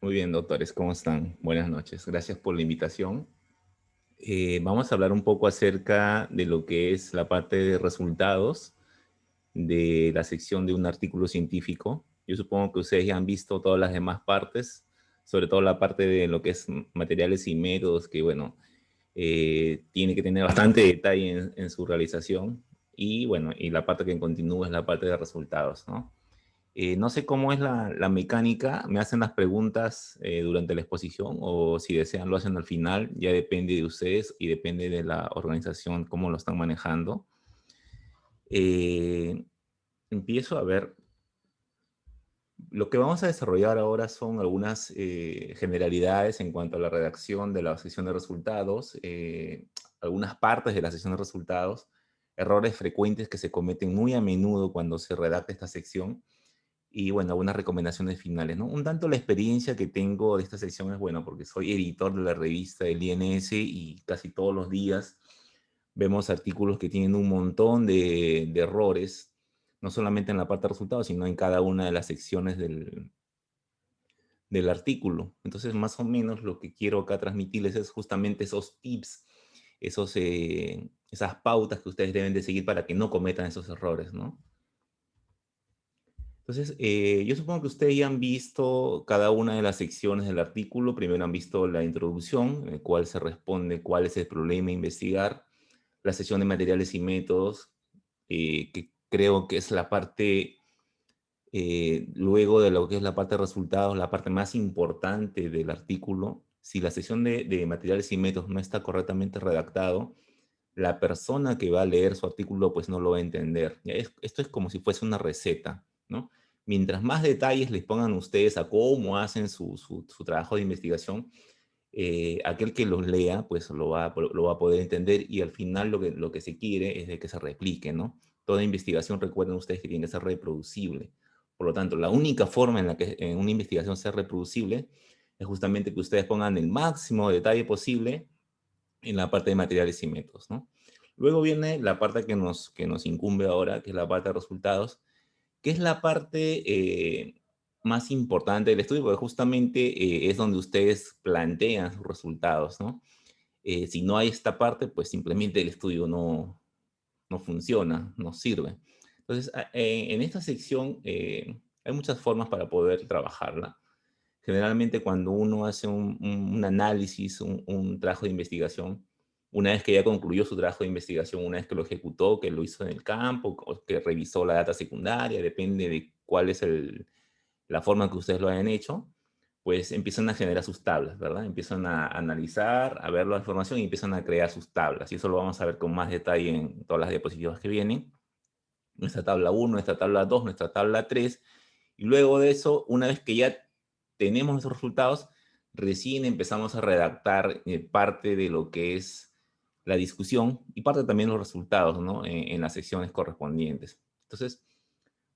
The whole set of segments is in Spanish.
Muy bien, doctores, ¿cómo están? Buenas noches. Gracias por la invitación. Vamos a hablar un poco acerca de lo que es la parte de resultados de la sección de un artículo científico. Yo supongo que ustedes ya han visto todas las demás partes, sobre todo la parte de lo que es materiales y métodos, que bueno, tiene que tener bastante detalle en su realización. Y bueno, y la parte que continúa es la parte de resultados, ¿no? No sé cómo es la mecánica, me hacen las preguntas durante la exposición o si desean lo hacen al final, ya depende de ustedes y depende de la organización, cómo lo están manejando. Eh, Empiezo a ver, lo que vamos a desarrollar ahora son algunas generalidades en cuanto a la redacción de la sesión de resultados, algunas partes de la sesión de resultados, errores frecuentes que se cometen muy a menudo cuando se redacta esta sección y bueno, algunas recomendaciones finales, ¿no? Un tanto la experiencia que tengo de esta sección es bueno, porque soy editor de la revista del INS y casi todos los días vemos artículos que tienen un montón de errores, no solamente en la parte de resultados, sino en cada una de las secciones del artículo. Entonces, más o menos lo que quiero acá transmitirles es justamente esos tips, esas pautas que ustedes deben de seguir para que no cometan esos errores, ¿no? Entonces, yo supongo que ustedes ya han visto cada una de las secciones del artículo. Primero han visto la introducción, en el cual se responde cuál es el problema a investigar. La sección de materiales y métodos, que creo que es la parte, luego de lo que es la parte de resultados, la parte más importante del artículo. Si la sección de materiales y métodos no está correctamente redactado, la persona que va a leer su artículo pues no lo va a entender. Esto es como si fuese una receta, ¿no? Mientras más detalles les pongan ustedes a cómo hacen su trabajo de investigación, aquel que los lea pues lo va a poder entender y al final lo que se quiere es de que se replique, ¿no? Toda investigación, recuerden ustedes que tiene que ser reproducible. Por lo tanto, la única forma en la que en una investigación sea reproducible es justamente que ustedes pongan el máximo detalle posible en la parte de materiales y métodos, ¿no? Luego viene la parte que nos incumbe ahora, que es la parte de resultados, que es la parte más importante del estudio, porque justamente es donde ustedes plantean sus resultados, ¿no? Si no hay esta parte, pues simplemente el estudio no funciona, no sirve. Entonces, en esta sección hay muchas formas para poder trabajarla. Generalmente cuando uno hace un análisis, un trabajo de investigación, una vez que ya concluyó su trabajo de investigación, una vez que lo ejecutó, que lo hizo en el campo, o que revisó la data secundaria, depende de cuál es la forma que ustedes lo hayan hecho, pues empiezan a generar sus tablas, ¿verdad? Empiezan a analizar, a ver la información y empiezan a crear sus tablas. Y eso lo vamos a ver con más detalle en todas las diapositivas que vienen. Nuestra tabla uno, nuestra tabla 2, nuestra tabla 3. Y luego de eso, una vez que ya tenemos esos resultados, recién empezamos a redactar parte de lo que es la discusión y parte también los resultados, ¿no? En las secciones correspondientes. Entonces,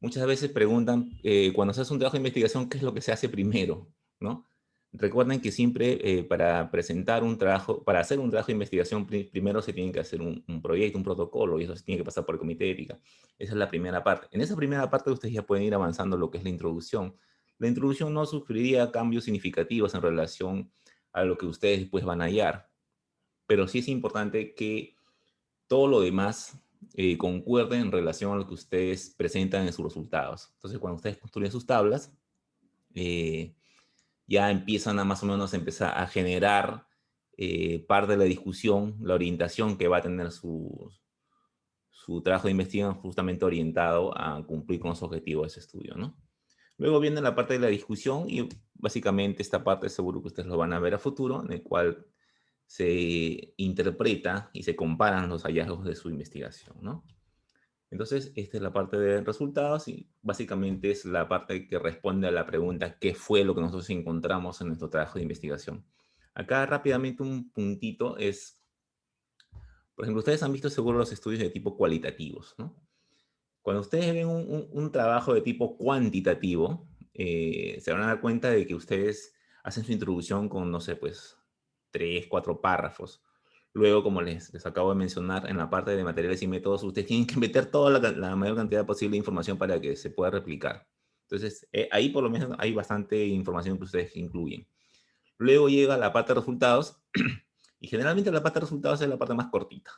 muchas veces preguntan, cuando se hace un trabajo de investigación, ¿qué es lo que se hace primero? ¿No? Recuerden que siempre para presentar un trabajo, para hacer un trabajo de investigación, primero se tiene que hacer un proyecto, un protocolo, y eso se tiene que pasar por el comité de ética. Esa es la primera parte. En esa primera parte ustedes ya pueden ir avanzando lo que es la introducción. La introducción no sufriría cambios significativos en relación a lo que ustedes después van a hallar, pero sí es importante que todo lo demás concuerde en relación a lo que ustedes presentan en sus resultados. Entonces, cuando ustedes construyen sus tablas, eh, ya empiezan a más o menos empezar a generar parte de la discusión, la orientación que va a tener su trabajo de investigación justamente orientado a cumplir con los objetivos de ese estudio, ¿no? Luego viene la parte de la discusión y básicamente esta parte seguro que ustedes lo van a ver a futuro, en el cual se interpreta y se comparan los hallazgos de su investigación, ¿no? Entonces, esta es la parte de resultados y básicamente es la parte que responde a la pregunta ¿qué fue lo que nosotros encontramos en nuestro trabajo de investigación? Acá rápidamente un puntito es, por ejemplo, ustedes han visto seguro los estudios de tipo cualitativos, ¿no? Cuando ustedes ven un trabajo de tipo cuantitativo, se van a dar cuenta de que ustedes hacen su introducción con, no sé, pues, 3, 4 párrafos. Luego, como les acabo de mencionar, en la parte de materiales y métodos, ustedes tienen que meter toda la mayor cantidad posible de información para que se pueda replicar. Entonces, ahí por lo menos hay bastante información que ustedes incluyen. Luego llega la parte de resultados, y generalmente la parte de resultados es la parte más cortita,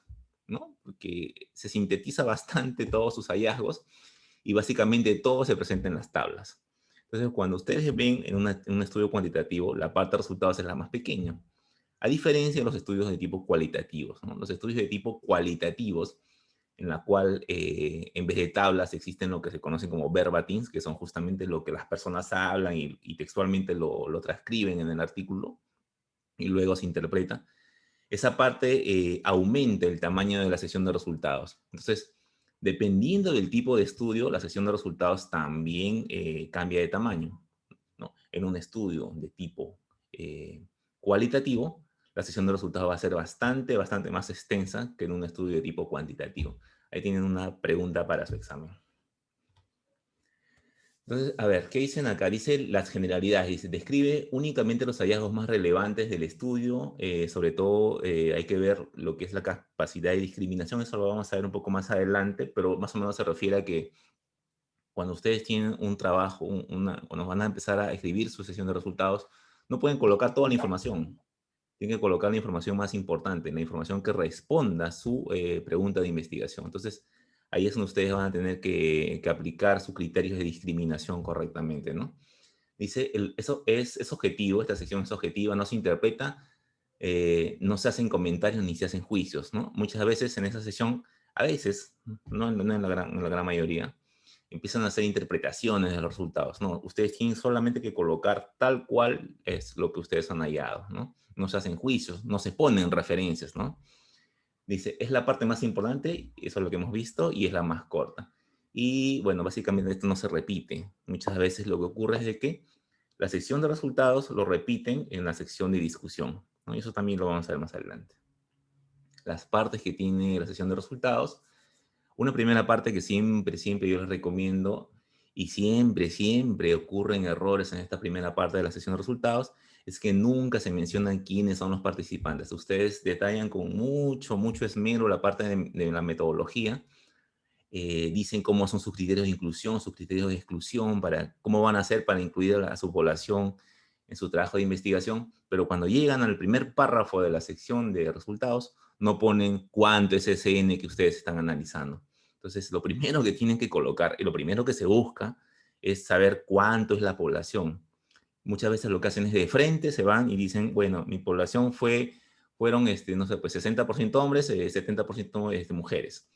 ¿no? Porque se sintetiza bastante todos sus hallazgos y básicamente todo se presenta en las tablas. Entonces, cuando ustedes ven en un estudio cuantitativo, la parte de resultados es la más pequeña, a diferencia de los estudios de tipo cualitativos, ¿no? Los estudios de tipo cualitativos, en la cual en vez de tablas existen lo que se conocen como verbatims, que son justamente lo que las personas hablan y textualmente lo transcriben en el artículo y luego se interpreta. Esa parte aumenta el tamaño de la sesión de resultados. Entonces, dependiendo del tipo de estudio, la sesión de resultados también cambia de tamaño, ¿no? En un estudio de tipo cualitativo, la sesión de resultados va a ser bastante más extensa que en un estudio de tipo cuantitativo. Ahí tienen una pregunta para su examen. Entonces, a ver, ¿qué dicen acá? Dice las generalidades, dice, describe únicamente los hallazgos más relevantes del estudio, sobre todo hay que ver lo que es la capacidad de discriminación, eso lo vamos a ver un poco más adelante, pero más o menos se refiere a que cuando ustedes tienen un trabajo, cuando van a empezar a escribir su sesión de resultados, no pueden colocar toda la información, tienen que colocar la información más importante, la información que responda a su pregunta de investigación. Entonces, ahí es donde ustedes van a tener que aplicar sus criterios de discriminación correctamente, ¿no? Dice, es objetivo, esta sección es objetiva, no se interpreta, no se hacen comentarios ni se hacen juicios, ¿no? Muchas veces en esa sesión, a veces, no en la gran mayoría, empiezan a hacer interpretaciones de los resultados, ¿no? Ustedes tienen solamente que colocar tal cual es lo que ustedes han hallado, ¿no? No se hacen juicios, no se ponen referencias, ¿no? Dice, es la parte más importante, eso es lo que hemos visto, y es la más corta. Y bueno, básicamente esto no se repite. Muchas veces lo que ocurre es de que la sección de resultados lo repiten en la sección de discusión, ¿no? Y eso también lo vamos a ver más adelante. Las partes que tiene la sección de resultados. Una primera parte que siempre yo les recomiendo, y siempre ocurren errores en esta primera parte de la sesión de resultados, es que nunca se mencionan quiénes son los participantes. Ustedes detallan con mucho esmero la parte de la metodología, dicen cómo son sus criterios de inclusión, sus criterios de exclusión, cómo van a hacer para incluir a su población en su trabajo de investigación, pero cuando llegan al primer párrafo de la sección de resultados, no ponen cuánto es ese N que ustedes están analizando. Entonces, lo primero que tienen que colocar y lo primero que se busca es saber cuánto es la población. Muchas veces lo que hacen es de frente, se van y dicen, bueno, mi población fueron, no sé, pues 60% hombres, 70% mujeres,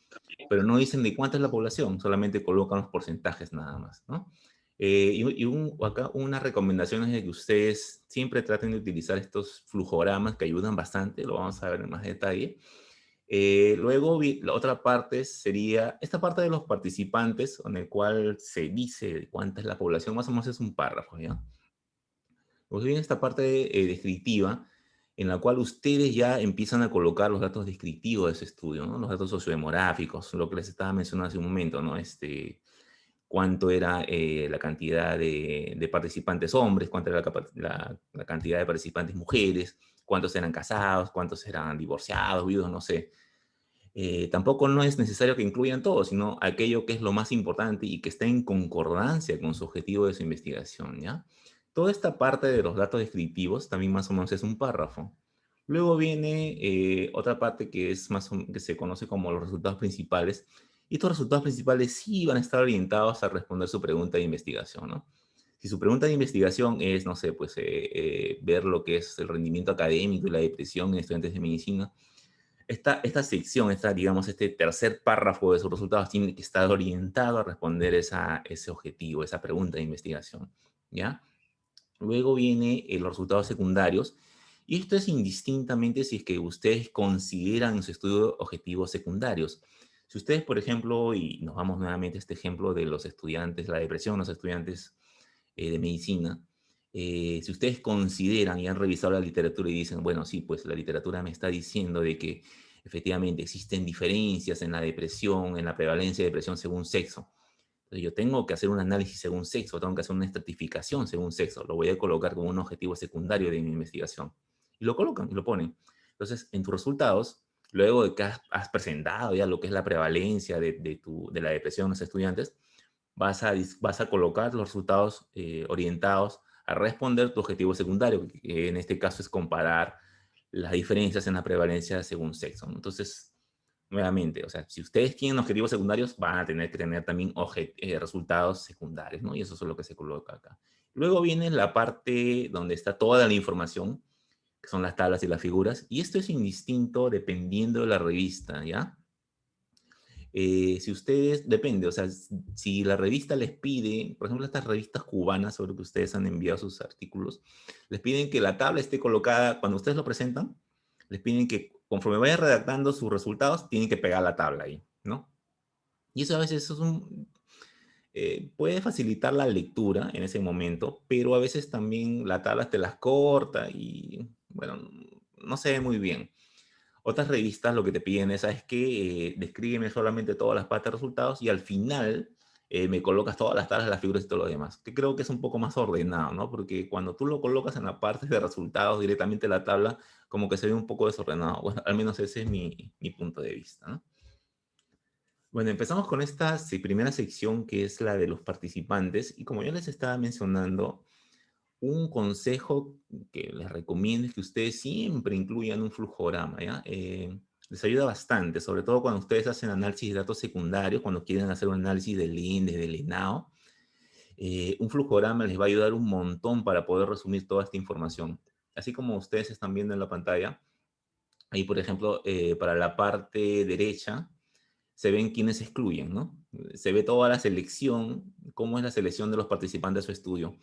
pero no dicen de cuánta es la población, solamente colocan los porcentajes nada más, ¿no? Acá una recomendación es de que ustedes siempre traten de utilizar estos flujogramas que ayudan bastante, lo vamos a ver en más detalle. Luego, la otra parte sería esta parte de los participantes, en el cual se dice cuánta es la población, más o menos es un párrafo, ¿ya? Luego viene esta parte descriptiva, en la cual ustedes ya empiezan a colocar los datos descriptivos de ese estudio, ¿no? Los datos sociodemográficos, lo que les estaba mencionando hace un momento, ¿no? Cuánto era la cantidad de participantes hombres, cuánto era la cantidad de participantes mujeres, cuántos eran casados, cuántos eran divorciados, viudos, no sé. Tampoco no es necesario que incluyan todo, sino aquello que es lo más importante y que esté en concordancia con su objetivo de su investigación, ¿ya? Toda esta parte de los datos descriptivos también más o menos es un párrafo. Luego viene otra parte que es que se conoce como los resultados principales. Y estos resultados principales sí van a estar orientados a responder su pregunta de investigación, ¿no? Si su pregunta de investigación es, no sé, pues ver lo que es el rendimiento académico y la depresión en estudiantes de medicina, esta sección, digamos, este tercer párrafo de sus resultados tiene que estar orientado a responder ese objetivo, esa pregunta de investigación, ¿ya? Luego viene los resultados secundarios, y esto es indistintamente si es que ustedes consideran en su estudio objetivos secundarios. Si ustedes, por ejemplo, y nos vamos nuevamente a este ejemplo de los estudiantes, la depresión, los estudiantes de medicina, si ustedes consideran y han revisado la literatura y dicen, bueno, sí, pues la literatura me está diciendo de que efectivamente existen diferencias en la depresión, en la prevalencia de depresión según sexo. Entonces yo tengo que hacer un análisis según sexo, tengo que hacer una estratificación según sexo, lo voy a colocar como un objetivo secundario de mi investigación. Y lo colocan y lo ponen. Entonces, en tus resultados, luego de que has presentado ya lo que es la prevalencia de la depresión en los estudiantes, vas a colocar los resultados orientados a responder tu objetivo secundario, que en este caso es comparar las diferencias en la prevalencia según sexo, ¿no? Entonces, nuevamente, o sea, si ustedes tienen objetivos secundarios, van a tener que tener también resultados secundarios, ¿no? Y eso es lo que se coloca acá. Luego viene la parte donde está toda la información, que son las tablas y las figuras, y esto es indistinto dependiendo de la revista, ¿ya? Si ustedes, depende, o sea, si la revista les pide, por ejemplo, estas revistas cubanas sobre que ustedes han enviado sus artículos, les piden que la tabla esté colocada, cuando ustedes lo presentan, les piden que conforme vayan redactando sus resultados, tienen que pegar la tabla ahí, ¿no? Y eso a veces puede facilitar la lectura en ese momento, pero a veces también la tabla te las corta y, bueno, no se ve muy bien. Otras revistas lo que te piden es, ¿sabes qué? Descríbeme solamente todas las partes de resultados y al final me colocas todas las tablas, las figuras y todo lo demás. Que creo que es un poco más ordenado, ¿no? Porque cuando tú lo colocas en la parte de resultados directamente en la tabla, como que se ve un poco desordenado. Bueno, al menos ese es mi punto de vista, ¿no? Bueno, empezamos con esta primera sección que es la de los participantes y como ya les estaba mencionando, un consejo que les recomiendo es que ustedes siempre incluyan un flujograma, ¿ya? Les ayuda bastante, sobre todo cuando ustedes hacen análisis de datos secundarios, cuando quieren hacer un análisis del índice, del ENAO. Un flujograma les va a ayudar un montón para poder resumir toda esta información. Así como ustedes están viendo en la pantalla, ahí por ejemplo, para la parte derecha, se ven quiénes excluyen, ¿no? Se ve toda la selección, cómo es la selección de los participantes de su estudio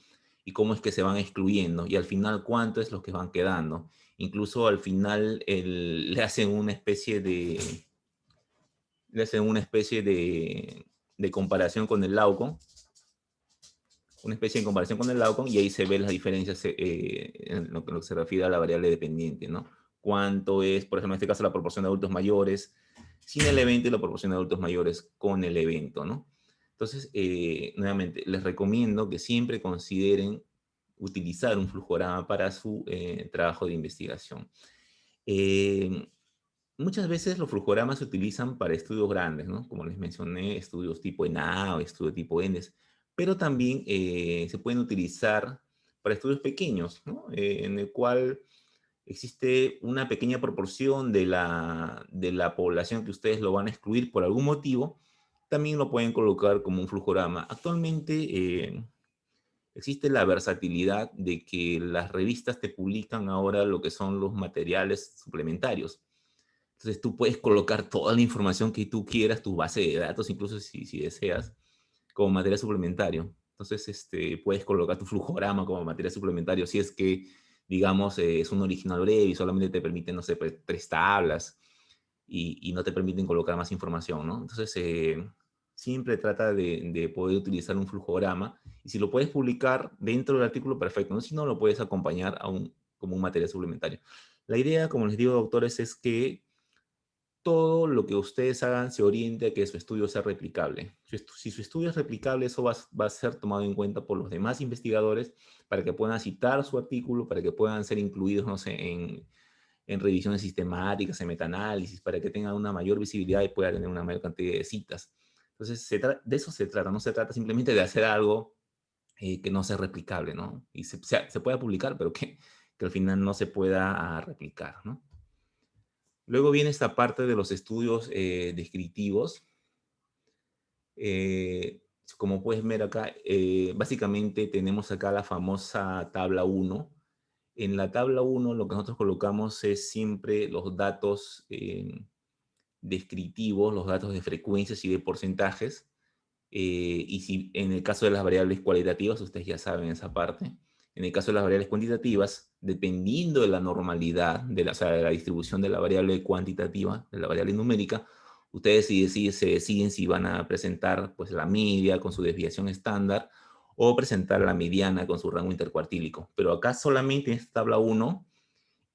y cómo es que se van excluyendo y al final cuánto es los que van quedando. Incluso al final le hacen una especie de comparación con el Laucon, una especie de comparación con el Laucon y ahí se ven las diferencias en lo que se refiere a la variable dependiente, ¿no? Cuánto es, por ejemplo, en este caso la proporción de adultos mayores sin el evento y la proporción de adultos mayores con el evento, ¿no? Entonces, nuevamente, les recomiendo que siempre consideren utilizar un flujograma para su trabajo de investigación. Eh, Muchas veces los flujogramas se utilizan para estudios grandes, ¿no? Como les mencioné, estudios tipo ENA o estudio tipo ENDES, pero también se pueden utilizar para estudios pequeños, ¿no? En el cual existe una pequeña proporción de la población que ustedes lo van a excluir por algún motivo, también lo pueden colocar como un flujograma. Actualmente existe la versatilidad de que las revistas te publican ahora lo que son los materiales suplementarios. Entonces tú puedes colocar toda la información que tú quieras, tu base de datos, incluso si deseas, como material suplementario. Entonces puedes colocar tu flujograma como material suplementario si es que, digamos, es un original breve y solamente te permite, no sé, pues, 3 tablas y no te permiten colocar más información, ¿no? Entonces, siempre trata de poder utilizar un flujograma y si lo puedes publicar dentro del artículo, perfecto, ¿no? Si no, lo puedes acompañar como un material suplementario. La idea, como les digo, doctores, es que todo lo que ustedes hagan se oriente a que su estudio sea replicable. Si su estudio es replicable, eso va a ser tomado en cuenta por los demás investigadores para que puedan citar su artículo, para que puedan ser incluidos, no sé, en revisiones sistemáticas, en metaanálisis, para que tengan una mayor visibilidad y pueda tener una mayor cantidad de citas. Entonces, de eso se trata, no se trata simplemente de hacer algo que no sea replicable, ¿no? Y se pueda publicar, pero que al final no se pueda replicar, ¿no? Luego viene esta parte de los estudios descriptivos. Eh, Como puedes ver acá, básicamente tenemos acá la famosa tabla 1. En la tabla 1 lo que nosotros colocamos es siempre los datos descriptivos, los datos de frecuencias y de porcentajes. Y si en el caso de las variables cualitativas, ustedes ya saben esa parte. En el caso de las variables cuantitativas, dependiendo de la normalidad, o sea, de la distribución de la variable cuantitativa, de la variable numérica, ustedes se deciden si van a presentar pues, la media con su desviación estándar o presentar la mediana con su rango intercuartílico. Pero acá solamente en esta tabla 1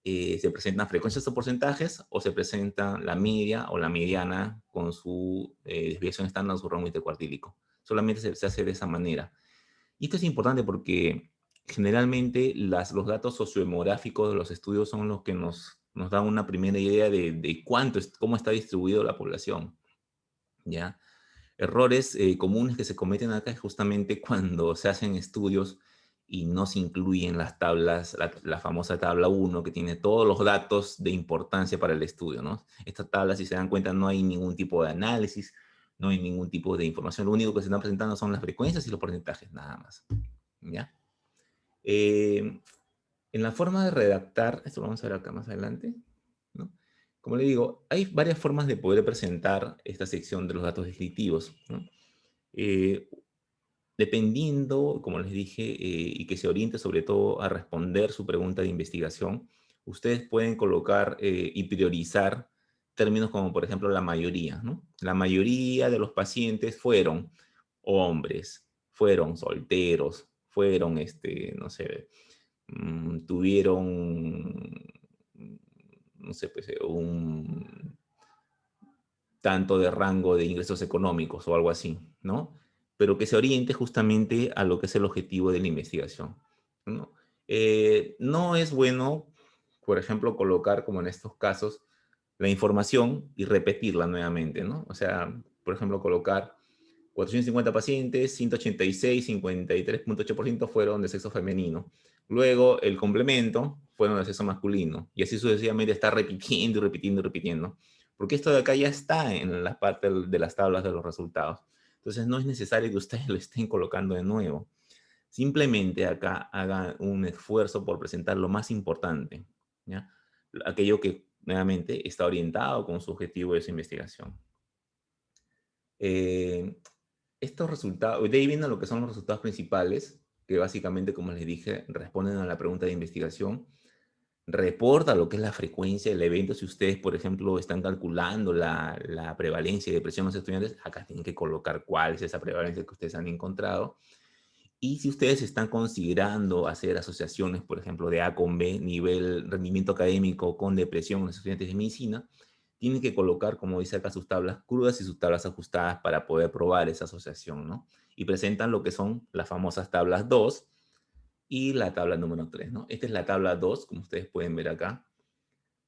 se presentan frecuencias o porcentajes o se presenta la media o la mediana con su desviación estándar o su rango intercuartílico. Solamente se hace de esa manera. Y esto es importante porque generalmente los datos sociodemográficos de los estudios son los que nos dan una primera idea de cómo está distribuido la población, ¿ya? Errores comunes que se cometen acá es justamente cuando se hacen estudios y no se incluyen las tablas, la famosa tabla uno que tiene todos los datos de importancia para el estudio, ¿no? Esta tabla, si se dan cuenta, no hay ningún tipo de análisis, no hay ningún tipo de información. Lo único que se están presentando son las frecuencias y los porcentajes, nada más. ¿Ya? Eh, en la forma de redactar, esto lo vamos a ver acá más adelante, ¿no? Como le digo, hay varias formas de poder presentar esta sección de los datos descriptivos, ¿no? Eh, Dependiendo, como les dije, y que se oriente sobre todo a responder su pregunta de investigación, ustedes pueden colocar y priorizar términos como, por ejemplo, la mayoría, ¿no? La mayoría de los pacientes fueron hombres, fueron solteros, fueron, no sé, tuvieron, no sé, pues, un tanto de rango de ingresos económicos o algo así, ¿no? Pero que se oriente justamente a lo que es el objetivo de la investigación, ¿no? No es bueno, por ejemplo, colocar, como en estos casos, la información y repetirla nuevamente, ¿no? O sea, por ejemplo, colocar 450 pacientes, 186, 53,8% fueron de sexo femenino. Luego, el complemento fueron de sexo masculino. Y así sucesivamente está repitiendo y repitiendo y repitiendo. Porque esto de acá ya está en la parte de las tablas de los resultados. Entonces, no es necesario que ustedes lo estén colocando de nuevo. Simplemente acá hagan un esfuerzo por presentar lo más importante, ¿ya? Aquello que nuevamente está orientado con su objetivo de su investigación. Eh, Estos resultados, de ahí vienen lo que son los resultados principales, que básicamente, como les dije, responden a la pregunta de investigación. Reporta lo que es la frecuencia del evento. Si ustedes, por ejemplo, están calculando la prevalencia de depresión en los estudiantes, acá tienen que colocar cuál es esa prevalencia que ustedes han encontrado. Y si ustedes están considerando hacer asociaciones, por ejemplo, de A con B, nivel rendimiento académico con depresión en los estudiantes de medicina, tienen que colocar, como dice acá, sus tablas crudas y sus tablas ajustadas para poder probar esa asociación, ¿no? Y presentan lo que son las famosas tablas 2 y la tabla número 3, ¿no? Esta es la tabla 2, como ustedes pueden ver acá.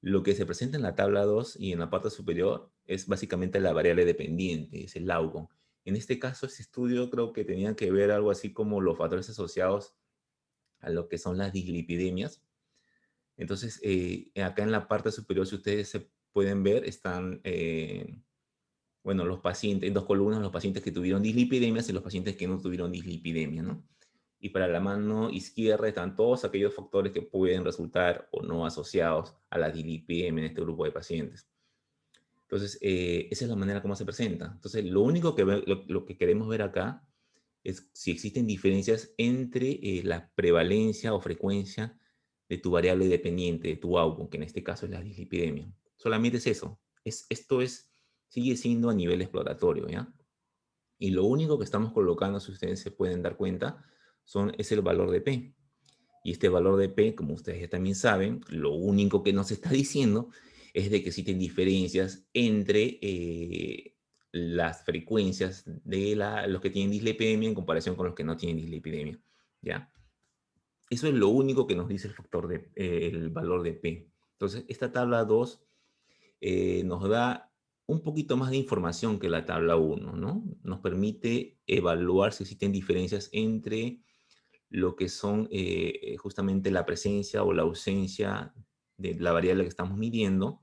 Lo que se presenta en la tabla 2 y en la parte superior es básicamente la variable dependiente, es el laugon. En este caso, este estudio creo que tenía que ver algo así como los factores asociados a lo que son las dislipidemias. Entonces, acá en la parte superior, si ustedes se pueden ver, están, bueno, los pacientes, en dos columnas, los pacientes que tuvieron dislipidemias y los pacientes que no tuvieron dislipidemia, ¿no? Y para la mano izquierda están todos aquellos factores que pueden resultar o no asociados a la dislipidemia en este grupo de pacientes. Entonces, esa es la manera como se presenta. Entonces, lo único que, lo que queremos ver acá es si existen diferencias entre la prevalencia o frecuencia de tu variable dependiente, de tu outcome, que en este caso es la dislipidemia. Solamente es eso. Esto sigue siendo a nivel exploratorio, ¿ya? Y lo único que estamos colocando, si ustedes se pueden dar cuenta, es el valor de P. Y este valor de P, como ustedes ya también saben, lo único que nos está diciendo es de que existen diferencias entre las frecuencias de los que tienen dislipidemia en comparación con los que no tienen dislipidemia, ¿ya? Eso es lo único que nos dice el valor de P. Entonces, esta tabla 2 nos da un poquito más de información que la tabla uno, ¿no? Nos permite evaluar si existen diferencias entre lo que son justamente la presencia o la ausencia de la variable que estamos midiendo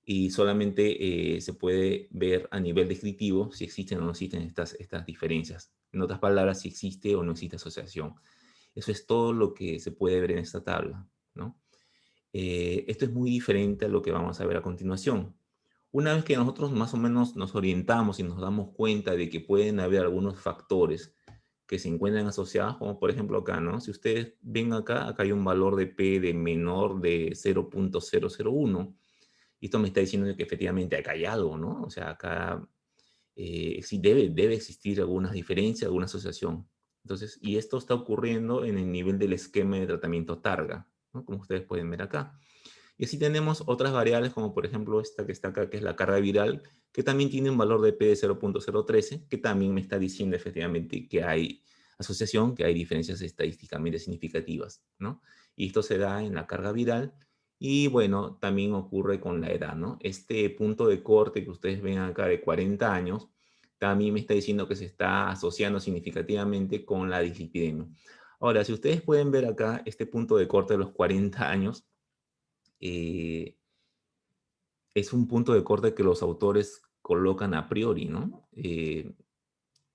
y solamente se puede ver a nivel descriptivo si existen o no existen estas diferencias. En otras palabras, si existe o no existe asociación. Eso es todo lo que se puede ver en esta tabla, ¿no? Esto es muy diferente a lo que vamos a ver a continuación. Una vez que nosotros más o menos nos orientamos y nos damos cuenta de que pueden haber algunos factores que se encuentran asociados, como por ejemplo acá, ¿no? Si ustedes ven acá, acá hay un valor de P de menor de 0,001. Y esto me está diciendo que efectivamente acá hay algo, ¿no? O sea, acá sí debe existir alguna diferencia, alguna asociación. Entonces, y esto está ocurriendo en el nivel del esquema de tratamiento Targa, ¿no? Como ustedes pueden ver acá. Y así tenemos otras variables, como por ejemplo esta que está acá, que es la carga viral, que también tiene un valor de P de 0,013, que también me está diciendo efectivamente que hay asociación, que hay diferencias estadísticamente significativas, ¿no? Y esto se da en la carga viral y bueno, también ocurre con la edad, ¿no? Este punto de corte que ustedes ven acá de 40 años también me está diciendo que se está asociando significativamente con la dislipidemia. Ahora, si ustedes pueden ver acá este punto de corte de los 40 años, eh, es un punto de corte que los autores colocan a priori, ¿no?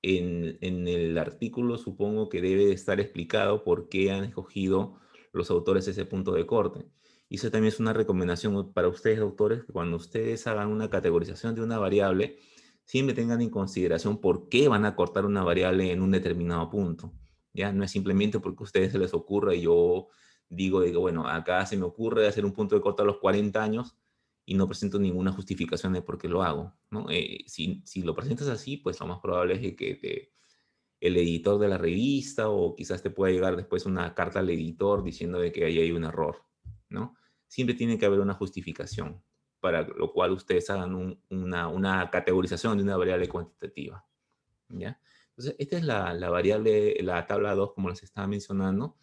En el artículo supongo que debe de estar explicado por qué han escogido los autores ese punto de corte. Y eso también es una recomendación para ustedes, autores, que cuando ustedes hagan una categorización de una variable, siempre tengan en consideración por qué van a cortar una variable en un determinado punto. ¿Ya? No es simplemente porque a ustedes se les ocurra y yo digo, bueno, acá se me ocurre hacer un punto de corte a los 40 años, y no presento ninguna justificación de por qué lo hago, ¿no? Si lo presentas así, pues lo más probable es de que el editor de la revista o quizás te pueda llegar después una carta al editor diciendo de que ahí hay un error, ¿no? Siempre tiene que haber una justificación, para lo cual ustedes hagan una categorización de una variable cuantitativa, ¿ya? Entonces, esta es la variable, la tabla 2 como les estaba mencionando.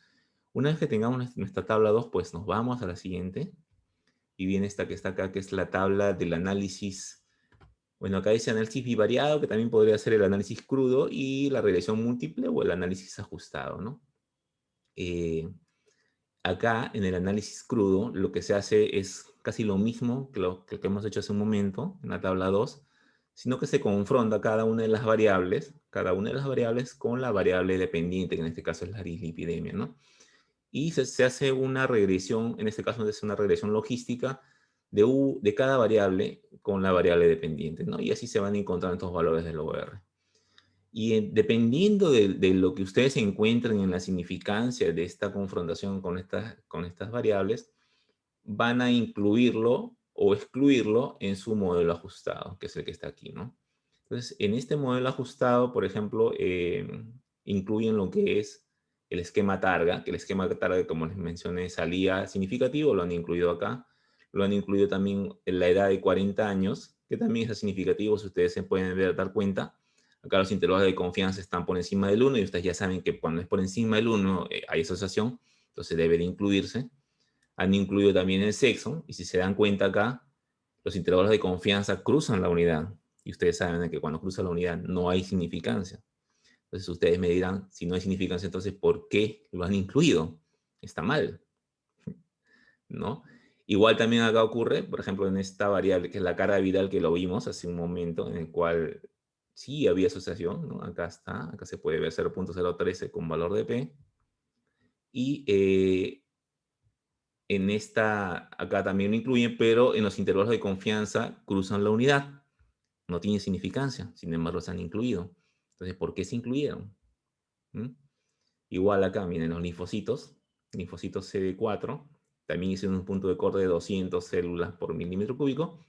Una vez que tengamos nuestra tabla 2 pues nos vamos a la siguiente, y viene esta que está acá, que es la tabla del análisis. Bueno, acá dice análisis bivariado, que también podría ser el análisis crudo, y la regresión múltiple o el análisis ajustado, ¿no? Eh, Acá, en el análisis crudo, lo que se hace es casi lo mismo que lo que hemos hecho hace un momento, en la tabla 2, sino que se confronta cada una de las variables con la variable dependiente, que en este caso es la dislipidemia, ¿no? Y se hace una regresión, en este caso es una regresión logística de cada variable con la variable dependiente, ¿no? Y así se van encontrando estos valores del OR. Y dependiendo de lo que ustedes encuentren en la significancia de esta confrontación con estas variables, van a incluirlo o excluirlo en su modelo ajustado, que es el que está aquí, ¿no? Entonces, en este modelo ajustado, por ejemplo, incluyen lo que es el esquema Targa, que el esquema Targa, como les mencioné, salía significativo, lo han incluido acá. Lo han incluido también en la edad de 40 años, que también es significativo, si ustedes se pueden dar cuenta. Acá los intervalos de confianza están por encima del 1 y ustedes ya saben que cuando es por encima del 1 hay asociación, entonces debe de incluirse. Han incluido también el sexo, y si se dan cuenta acá, los intervalos de confianza cruzan la unidad, y ustedes saben que cuando cruza la unidad no hay significancia. Entonces ustedes me dirán, si no hay significancia, entonces ¿por qué lo han incluido? Está mal, ¿no? Igual también acá ocurre, por ejemplo, en esta variable que es la carga viral que lo vimos hace un momento, en el cual sí había asociación, ¿no? Acá está, acá se puede ver 0.013 con valor de P, y en esta, acá también lo incluyen, pero en los intervalos de confianza cruzan la unidad. No tiene significancia, sin embargo se han incluido. Entonces, ¿por qué se incluyeron? ¿Mm? Igual acá, miren, los linfocitos CD4, también hicieron un punto de corte de 200 células por milímetro cúbico,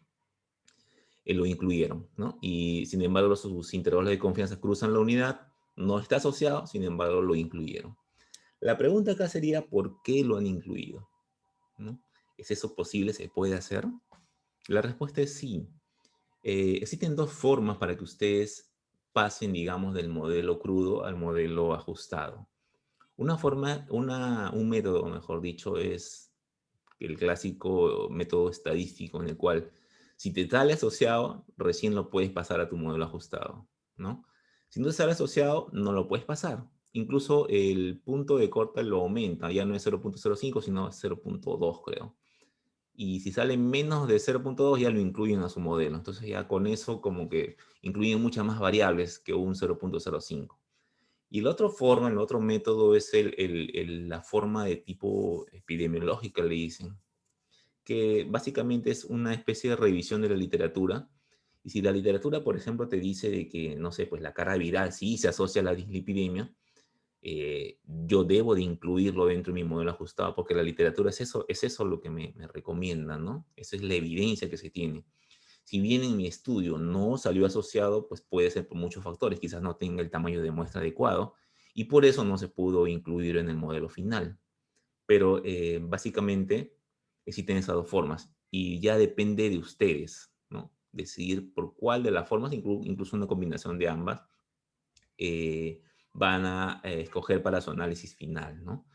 lo incluyeron, ¿no? Y sin embargo, sus intervalos de confianza cruzan la unidad, no está asociado, sin embargo, lo incluyeron. La pregunta acá sería, ¿por qué lo han incluido? ¿No? ¿Es eso posible? ¿Se puede hacer? La respuesta es sí. Existen dos formas para que ustedes pasen, digamos, del modelo crudo al modelo ajustado. Una forma, un método, mejor dicho, es el clásico método estadístico en el cual si te sale asociado, recién lo puedes pasar a tu modelo ajustado, ¿no? Si no te sale asociado, no lo puedes pasar. Incluso el punto de corte lo aumenta, ya no es 0.05, sino 0.2, creo. Y si sale menos de 0.2 ya lo incluyen a su modelo. Entonces ya con eso como que incluyen muchas más variables que un 0.05. Y la otra forma, el otro método es la forma de tipo epidemiológica, le dicen, que básicamente es una especie de revisión de la literatura. Y si la literatura, por ejemplo, te dice de que, no sé, pues la carga viral sí se asocia a la dislipidemia, yo debo de incluirlo dentro de mi modelo ajustado, porque la literatura es eso lo que me recomienda, ¿no? Esa es la evidencia que se tiene. Si bien en mi estudio no salió asociado, pues puede ser por muchos factores, quizás no tenga el tamaño de muestra adecuado, y por eso no se pudo incluir en el modelo final. Pero básicamente existen esas dos formas, y ya depende de ustedes, ¿no? Decidir por cuál de las formas, incluso una combinación de ambas, eh, van a escoger para su análisis final, ¿no?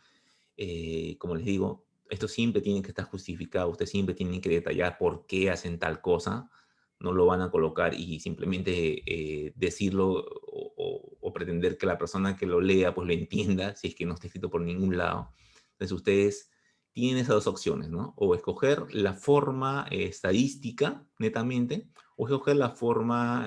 Como les digo, esto siempre tiene que estar justificado, ustedes siempre tienen que detallar por qué hacen tal cosa, no lo van a colocar y simplemente decirlo o pretender que la persona que lo lea pues lo entienda, si es que no está escrito por ningún lado. Entonces ustedes tienen esas dos opciones, ¿no? O escoger la forma estadística, netamente, o escoger la forma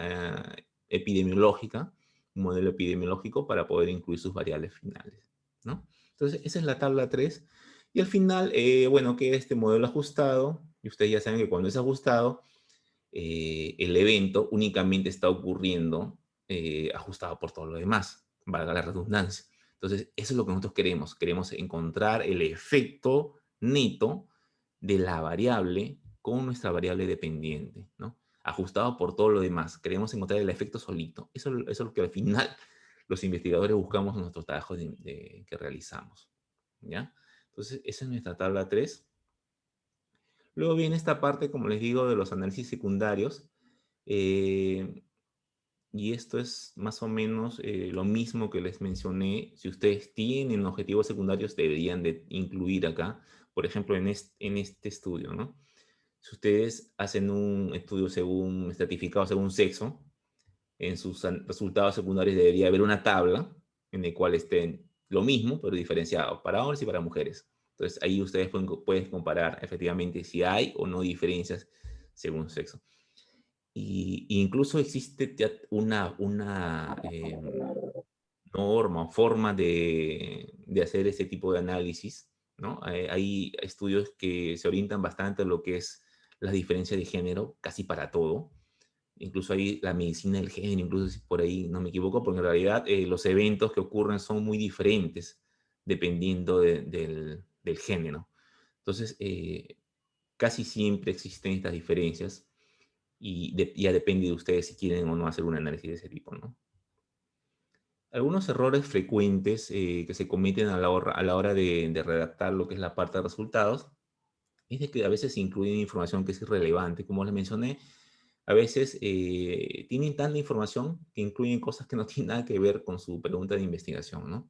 epidemiológica, un modelo epidemiológico para poder incluir sus variables finales, ¿no? Entonces, esa es la tabla 3. Y al final, bueno, queda este modelo ajustado, y ustedes ya saben que cuando es ajustado, el evento únicamente está ocurriendo ajustado por todo lo demás, valga la redundancia. Entonces, eso es lo que nosotros queremos. Queremos encontrar el efecto neto de la variable con nuestra variable dependiente, ¿no? Ajustado por todo lo demás. Queremos encontrar el efecto solito. Eso es lo que al final los investigadores buscamos en nuestros trabajos que realizamos, ¿ya? Entonces, esa es nuestra tabla 3. Luego viene esta parte, como les digo, de los análisis secundarios. eh, y esto es más o menos lo mismo que les mencioné. Si ustedes tienen objetivos secundarios, deberían de incluir acá, por ejemplo, en este estudio, ¿no? Si ustedes hacen un estudio según estratificado, según sexo, en sus resultados secundarios debería haber una tabla en la cual estén lo mismo, pero diferenciado para hombres y para mujeres. Entonces ahí ustedes pueden comparar efectivamente si hay o no diferencias según sexo. Y incluso existe ya una norma o forma de hacer ese tipo de análisis, ¿no? Hay estudios que se orientan bastante a lo que es la diferencia de género, casi para todo. Incluso hay la medicina del género, incluso si por ahí no me equivoco, porque en realidad los eventos que ocurren son muy diferentes dependiendo del género. Entonces, casi siempre existen estas diferencias y ya depende de ustedes si quieren o no hacer un análisis de ese tipo, ¿no? Algunos errores frecuentes que se cometen a la hora de redactar lo que es la parte de resultados es de que a veces se incluyen información que es irrelevante. Como les mencioné, a veces tienen tanta información que incluyen cosas que no tienen nada que ver con su pregunta de investigación, ¿no?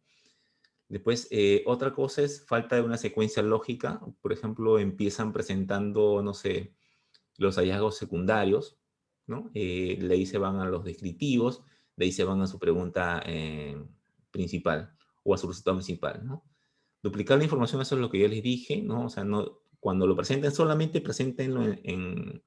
Después, otra cosa es falta de una secuencia lógica. Por ejemplo, empiezan presentando, no sé, los hallazgos secundarios, ¿no? De ahí se van a los descriptivos, de ahí se van a su pregunta principal o a su resultado principal, ¿no? Duplicar la información, eso es lo que yo les dije, ¿no? O sea, no, cuando lo presenten, solamente preséntenlo en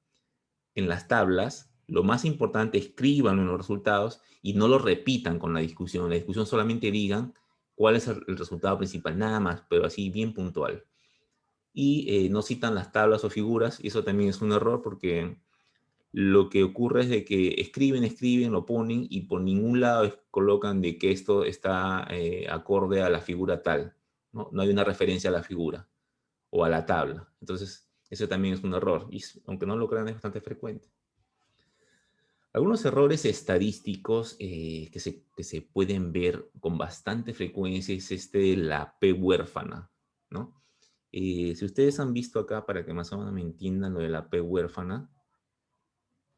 las tablas. Lo más importante, escríbanlo en los resultados y no lo repitan con la discusión. La discusión solamente digan cuál es el resultado principal, nada más, pero así bien puntual. Y no citan las tablas o figuras, y eso también es un error porque lo que ocurre es de que escriben, lo ponen y por ningún lado colocan de que esto está acorde a la figura tal, ¿no? No hay una referencia a la figura o a la tabla. Entonces, eso también es un error, y aunque no lo crean, es bastante frecuente. Algunos errores estadísticos que se pueden ver con bastante frecuencia es este de la P huérfana, ¿no? Si ustedes han visto acá, para que más o menos me entiendan lo de la P huérfana,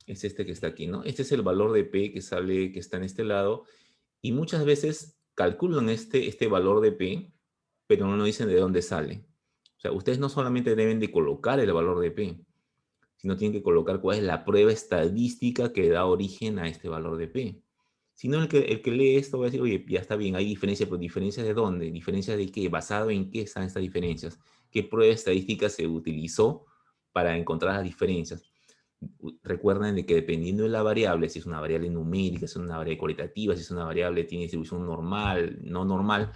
es este que está aquí, ¿no? Este es el valor de P que sale, que está en este lado, y muchas veces calculan este valor de P, pero no nos dicen de dónde sale. O sea, ustedes no solamente deben de colocar el valor de P, sino tienen que colocar cuál es la prueba estadística que da origen a este valor de P. Si no, el que lee esto va a decir, oye, ya está bien, hay diferencias, pero ¿diferencias de dónde? ¿Diferencias de qué? ¿Basado en qué están estas diferencias? ¿Qué prueba estadística se utilizó para encontrar las diferencias? Recuerden de que dependiendo de la variable, si es una variable numérica, si es una variable cualitativa, si es una variable tiene distribución normal, no normal,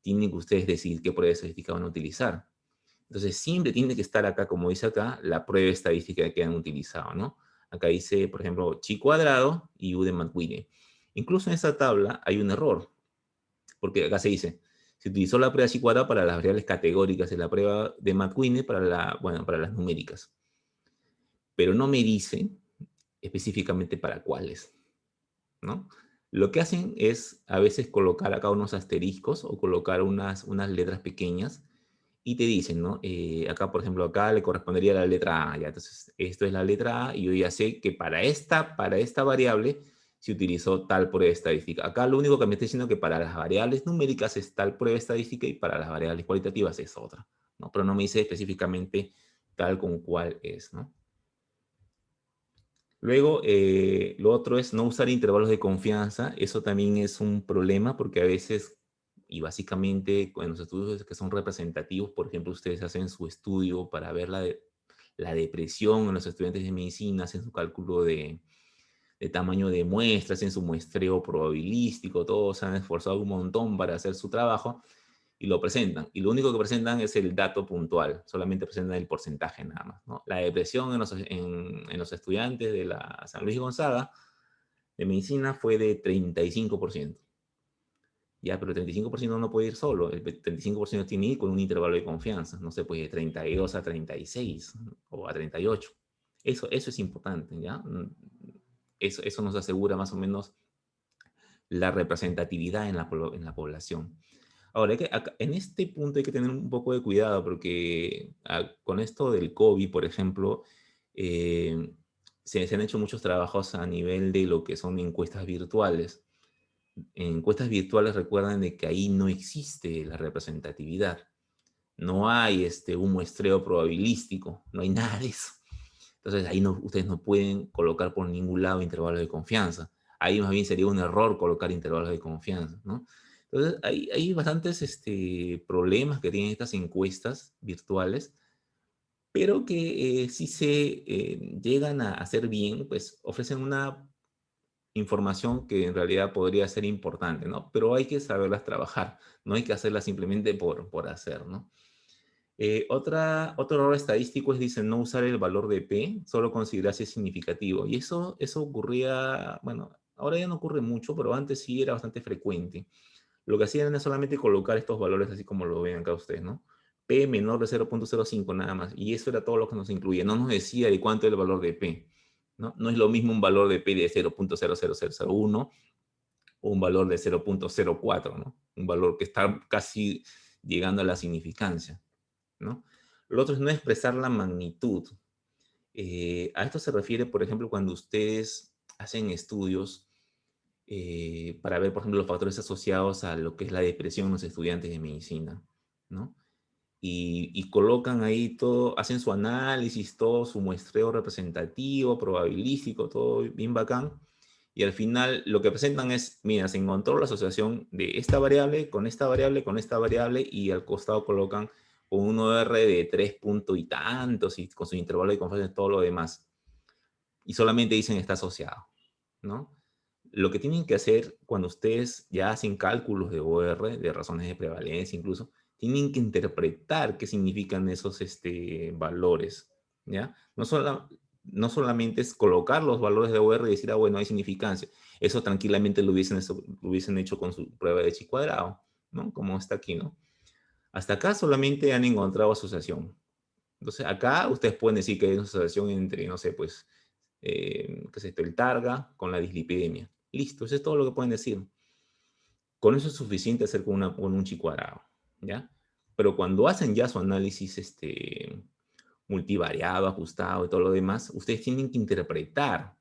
tienen que ustedes decidir qué prueba estadística van a utilizar. Entonces, siempre tiene que estar acá, como dice acá, la prueba estadística que han utilizado, ¿no? Acá dice, por ejemplo, chi cuadrado y u de McQueen. Incluso en esta tabla hay un error, porque acá se dice, se utilizó la prueba chi cuadrado para las variables categóricas y la prueba de McQueen bueno, para las numéricas. Pero no me dice específicamente para cuáles, ¿no? Lo que hacen es a veces colocar acá unos asteriscos o colocar unas letras pequeñas y te dicen, ¿no? Acá, por ejemplo, acá le correspondería la letra A, ¿ya? Entonces, esto es la letra A y yo ya sé que para esta variable se utilizó tal prueba estadística. Acá lo único que me está diciendo es que para las variables numéricas es tal prueba estadística y para las variables cualitativas es otra, ¿no? Pero no me dice específicamente tal con cuál es, ¿no? Luego, lo otro es no usar intervalos de confianza. Eso también es un problema porque a veces, y básicamente en los estudios que son representativos, por ejemplo, ustedes hacen su estudio para ver la depresión en los estudiantes de medicina, hacen su cálculo de tamaño de muestras, hacen su muestreo probabilístico, todos se han esforzado un montón para hacer su trabajo y lo presentan. Y lo único que presentan es el dato puntual, solamente presentan el porcentaje nada más, ¿no? La depresión en los estudiantes de la San Luis Gonzaga de medicina fue de 35%. Ya, pero el 35% no puede ir solo, el 35% tiene que ir con un intervalo de confianza, no se puede de 32 a 36 o a 38. Eso es importante, ¿ya? Eso nos asegura más o menos la representatividad en la población. Ahora, en este punto hay que tener un poco de cuidado porque con esto del COVID, por ejemplo, eh, se han hecho muchos trabajos a nivel de lo que son encuestas virtuales. En encuestas virtuales recuerden de que ahí no existe la representatividad. No hay un muestreo probabilístico, no hay nada de eso. Entonces ahí no, ustedes no pueden colocar por ningún lado intervalos de confianza. Ahí más bien sería un error colocar intervalos de confianza, ¿no? Entonces hay bastantes problemas que tienen estas encuestas virtuales, pero que si se llegan a hacer bien, pues ofrecen una información que en realidad podría ser importante, ¿no? Pero hay que saberlas trabajar, no hay que hacerlas simplemente por hacer, ¿no? Otro error estadístico es, dicen, no usar el valor de P, solo considerar si es significativo. Y eso ocurría, bueno, ahora ya no ocurre mucho, pero antes sí era bastante frecuente. Lo que hacían era solamente colocar estos valores así como lo ven acá ustedes, ¿no? P menor de 0,05 nada más. Y eso era todo lo que nos incluía. No nos decía de cuánto era el valor de P, ¿no? No es lo mismo un valor de P de 0,00001 o un valor de 0,04, ¿no? Un valor que está casi llegando a la significancia, ¿no? Lo otro es no expresar la magnitud. A esto se refiere, por ejemplo, cuando ustedes hacen estudios para ver, por ejemplo, los factores asociados a lo que es la depresión en los estudiantes de medicina, ¿no? Y colocan ahí todo, hacen su análisis, todo su muestreo representativo, probabilístico, todo bien bacán. Y al final lo que presentan es, mira, se encontró la asociación de esta variable con esta variable con esta variable y al costado colocan un OR de 3 puntos y tantos y con su intervalo de confianza y todo lo demás. Y solamente dicen está asociado, ¿no? Lo que tienen que hacer cuando ustedes ya hacen cálculos de OR, de razones de prevalencia incluso, tienen que interpretar qué significan esos valores, ¿ya? No solamente es colocar los valores de OR y decir, ah, bueno, hay significancia. Eso tranquilamente lo hubiesen hecho con su prueba de chi cuadrado, ¿no? Como está aquí, ¿no? Hasta acá solamente han encontrado asociación. Entonces, acá ustedes pueden decir que hay una asociación entre, no sé, pues, qué es esto, el targa con la dislipidemia. Listo, eso es todo lo que pueden decir. Con eso es suficiente hacer con un chi cuadrado, ¿ya? Pero cuando hacen ya su análisis multivariado, ajustado y todo lo demás, ustedes tienen que interpretar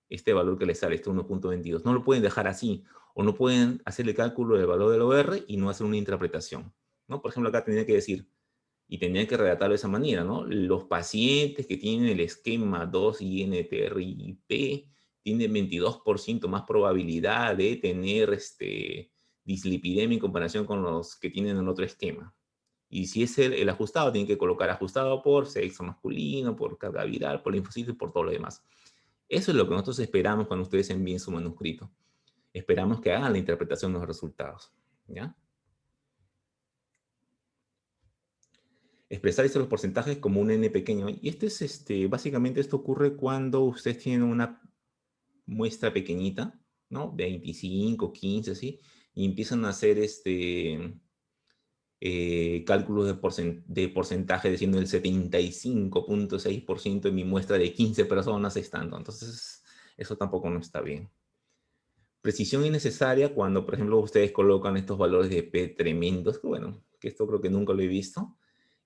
este valor que les sale, este 1,22. No lo pueden dejar así, o no pueden hacer el cálculo del valor del OR y no hacer una interpretación, ¿no? Por ejemplo, acá tendría que decir, y tendrían que redactarlo de esa manera, ¿no? Los pacientes que tienen el esquema 2-INTRIP tienen 22% más probabilidad de tener dislipidemia en comparación con los que tienen el otro esquema. Y si es el ajustado, tienen que colocar ajustado por sexo masculino, por carga viral, por linfocitos y por todo lo demás. Eso es lo que nosotros esperamos cuando ustedes envíen su manuscrito. Esperamos que hagan la interpretación de los resultados, ¿ya? Expresar los porcentajes como un n pequeño. Y básicamente esto ocurre cuando ustedes tienen una muestra pequeñita, ¿no? 25, 15, así, y empiezan a hacer cálculos de porcentaje, diciendo el 75,6% en mi muestra de 15 personas estando. Entonces, eso tampoco no está bien. Precisión innecesaria cuando, por ejemplo, ustedes colocan estos valores de P tremendos, que bueno, que esto creo que nunca lo he visto.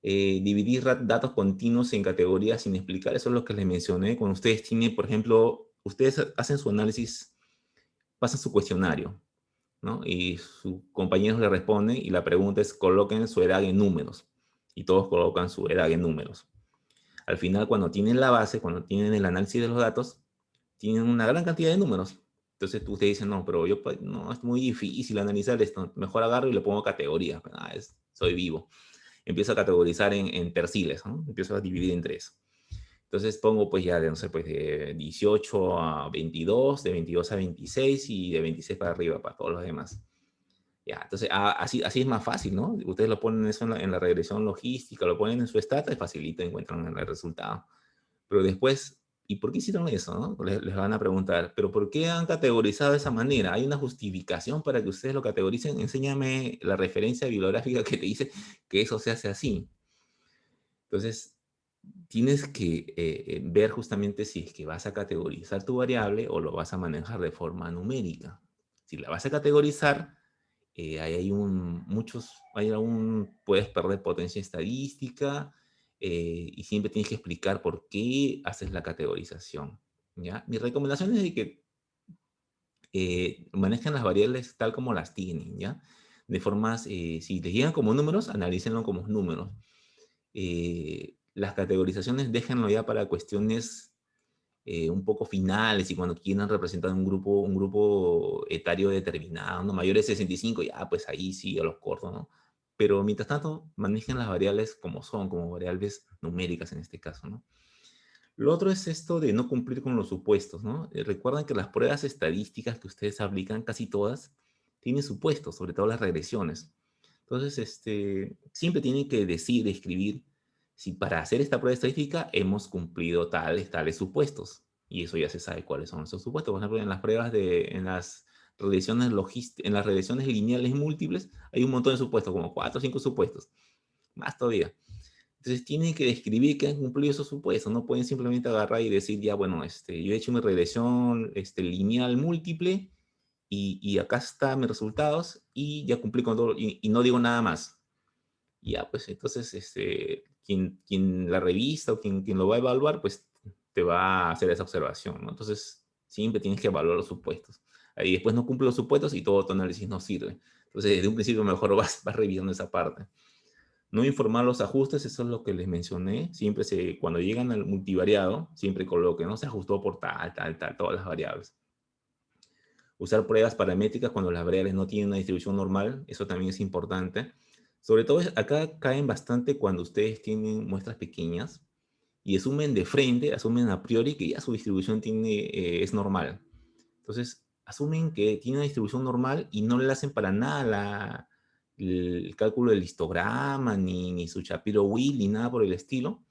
Dividir datos continuos en categorías sin explicar, eso es lo que les mencioné. Cuando ustedes tienen, por ejemplo, ustedes hacen su análisis, pasan su cuestionario, ¿no? Y sus compañeros le responden y la pregunta es, coloquen su edad en números. Y todos colocan su edad en números. Al final, cuando tienen la base, cuando tienen el análisis de los datos, tienen una gran cantidad de números. Entonces usted dice, no, pero yo pues, no, es muy difícil analizar esto. Mejor agarro y le pongo categorías. Soy vivo. Empiezo a categorizar en terciles, ¿no? Empiezo a dividir en tres. Entonces pongo pues ya, de, no sé, pues de 18 a 22, de 22 a 26 y de 26 para arriba para todos los demás. Ya, entonces así es más fácil, ¿no? Ustedes lo ponen eso en la regresión logística, lo ponen en su stata y facilita, encuentran el resultado. Pero después, ¿y por qué hicieron eso, no? Les van a preguntar, ¿pero por qué han categorizado de esa manera? ¿Hay una justificación para que ustedes lo categoricen? Enséñame la referencia bibliográfica que te dice que eso se hace así. Entonces, tienes que ver justamente si es que vas a categorizar tu variable o lo vas a manejar de forma numérica. Si la vas a categorizar, puedes perder potencia estadística y siempre tienes que explicar por qué haces la categorización. ¿Ya? Mi recomendación es de que manejen las variables tal como las tienen, ¿ya? De formas, si les llegan como números, analícenlo como números. Las categorizaciones déjenlo ya para cuestiones un poco finales y cuando quieran representar un grupo etario determinado, ¿no? Mayores de 65, ya, pues ahí sí, a los cortos, ¿no? Pero mientras tanto, manejen las variables como son, como variables numéricas en este caso, ¿no? Lo otro es esto de no cumplir con los supuestos, ¿no? Recuerden que las pruebas estadísticas que ustedes aplican, casi todas, tienen supuestos, sobre todo las regresiones. Entonces, siempre tienen que decir, escribir, si para hacer esta prueba estadística hemos cumplido tales supuestos. Y eso ya se sabe cuáles son esos supuestos. Por ejemplo, en las pruebas en las en las regresiones lineales múltiples, hay un montón de supuestos, como 4 o 5 supuestos. Más todavía. Entonces tienen que describir que han cumplido esos supuestos. No pueden simplemente agarrar y decir, ya, bueno, yo he hecho mi regresión lineal múltiple y acá están mis resultados y ya cumplí con todo y no digo nada más. Ya, pues entonces, quien la revista o quien lo va a evaluar, pues te va a hacer esa observación, ¿no? Entonces, siempre tienes que evaluar los supuestos. Ahí después no cumple los supuestos y todo tu análisis no sirve. Entonces, desde un principio mejor vas revisando esa parte. No informar los ajustes, eso es lo que les mencioné. Cuando llegan al multivariado, siempre coloquen, ¿no? Se ajustó por tal, todas las variables. Usar pruebas paramétricas cuando las variables no tienen una distribución normal, eso también es importante. Sobre todo acá caen bastante cuando ustedes tienen muestras pequeñas y asumen de frente, asumen a priori que ya su distribución es normal. Entonces, asumen que tiene una distribución normal y no le hacen para nada el cálculo del histograma, ni su Shapiro-Wilk, ni nada por el estilo,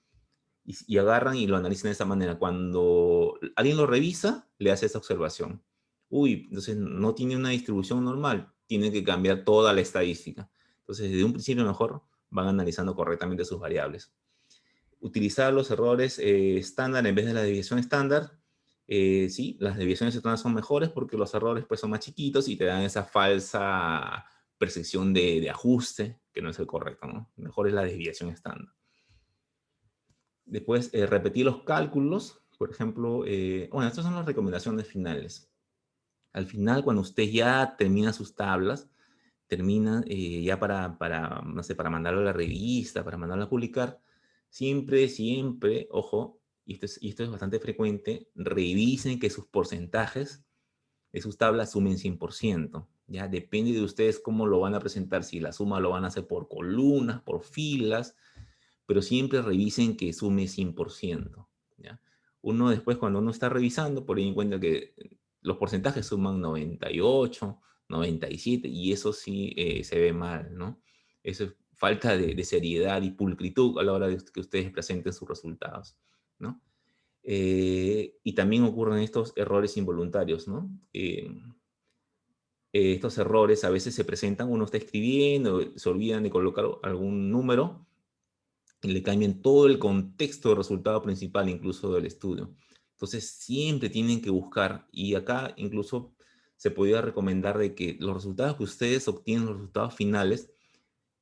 y agarran y lo analizan de esa manera. Cuando alguien lo revisa, le hace esa observación. Uy, entonces no tiene una distribución normal, tiene que cambiar toda la estadística. Entonces, desde un principio mejor van analizando correctamente sus variables. Utilizar los errores estándar en vez de la desviación estándar. Sí, las desviaciones estándar son mejores porque los errores pues, son más chiquitos y te dan esa falsa percepción de ajuste, que no es el correcto, ¿no? Mejor es la desviación estándar. Después, repetir los cálculos. Por ejemplo, bueno, estas son las recomendaciones finales. Al final, cuando usted ya termina sus tablas, termina ya no sé, para mandarlo a la revista, para mandarlo a publicar, siempre, ojo, y esto es bastante frecuente, revisen que sus porcentajes de sus tablas sumen 100%. Ya depende de ustedes cómo lo van a presentar, si la suma lo van a hacer por columnas, por filas, pero siempre revisen que sume 100%. ¿Ya? Uno después, cuando uno está revisando, por ahí encuentra que los porcentajes suman 98, 97, y eso sí se ve mal, ¿no? Eso es falta de seriedad y pulcritud a la hora de que ustedes presenten sus resultados, ¿no? Y también ocurren estos errores involuntarios, ¿no? Estos errores a veces se presentan, uno está escribiendo, se olvidan de colocar algún número, y le cambian todo el contexto del resultado principal, incluso del estudio. Entonces, siempre tienen que buscar, y acá incluso se podría recomendar de que los resultados que ustedes obtienen, los resultados finales,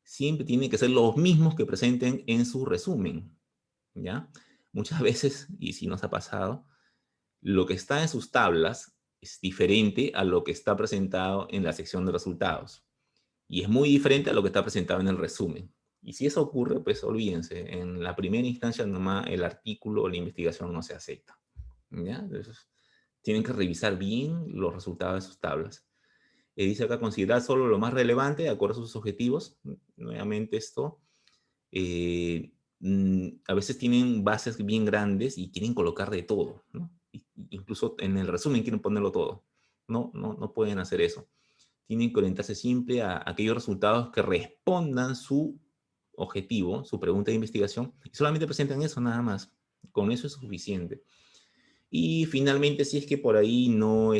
siempre tienen que ser los mismos que presenten en su resumen, ¿ya? Muchas veces, y si nos ha pasado, lo que está en sus tablas es diferente a lo que está presentado en la sección de resultados. Y es muy diferente a lo que está presentado en el resumen. Y si eso ocurre, pues olvídense, en la primera instancia nomás el artículo o la investigación no se acepta. ¿Ya? Entonces, Tienen que revisar bien los resultados de sus tablas. Dice acá, considerar solo lo más relevante de acuerdo a sus objetivos. Nuevamente esto. A veces tienen bases bien grandes y quieren colocar de todo, ¿no? Incluso en el resumen quieren ponerlo todo. No pueden hacer eso. Tienen que orientarse siempre a aquellos resultados que respondan su objetivo, su pregunta de investigación, y solamente presentan eso nada más. Con eso es suficiente. Y finalmente, si es que por ahí no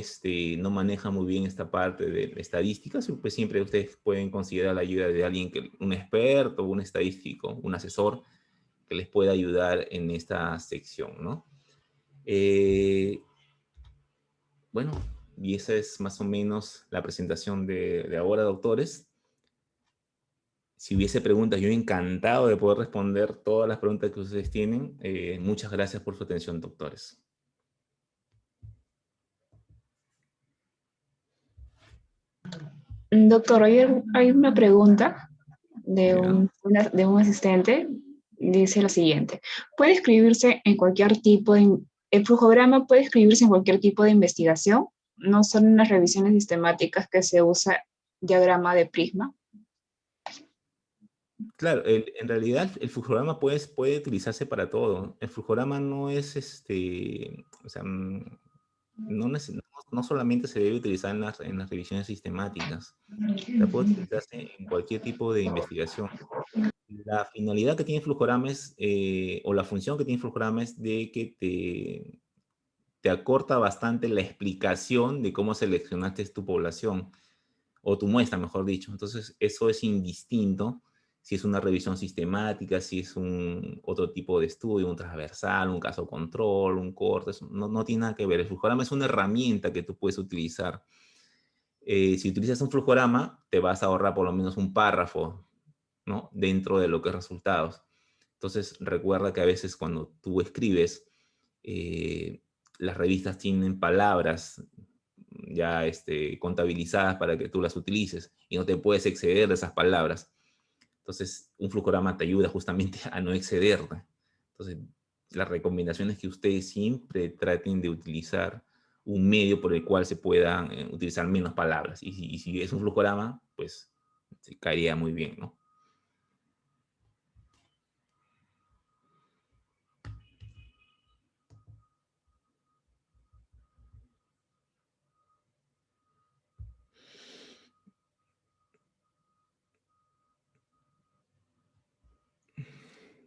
maneja muy bien esta parte de estadísticas, pues siempre ustedes pueden considerar la ayuda de alguien, un experto, un estadístico, un asesor que les pueda ayudar en esta sección, ¿no? Bueno, y esa es más o menos la presentación de ahora, doctores. Si hubiese preguntas, yo encantado de poder responder todas las preguntas que ustedes tienen. Muchas gracias por su atención, doctores. Doctor, hay una pregunta ¿Ya? de un asistente. Dice lo siguiente: ¿puede escribirse en cualquier tipo el flujograma puede escribirse en cualquier tipo de investigación? ¿No son en las revisiones sistemáticas que se usa diagrama de prisma? Claro, en realidad el flujograma puede utilizarse para todo. El flujograma no es, o sea, no solamente se debe utilizar en las revisiones sistemáticas. O sea, puede utilizarse en cualquier tipo de investigación. La finalidad que tiene flujograma es, o la función que tiene flujograma es de que te acorta bastante la explicación de cómo seleccionaste tu población, o tu muestra, mejor dicho. Entonces, eso es indistinto si es una revisión sistemática, si es otro tipo de estudio, un transversal, un caso control, un corte, no tiene nada que ver. El flujograma es una herramienta que tú puedes utilizar. Si utilizas un flujograma, te vas a ahorrar por lo menos un párrafo, ¿no? Dentro de lo que es resultados. Entonces, recuerda que a veces cuando tú escribes, eh, las revistas tienen palabras ya contabilizadas para que tú las utilices y no te puedes exceder de esas palabras. Entonces, un flujograma te ayuda justamente a no excederte. Entonces, la recomendación es que ustedes siempre traten de utilizar un medio por el cual se puedan utilizar menos palabras. Y si es un flujograma, pues se caería muy bien, ¿no?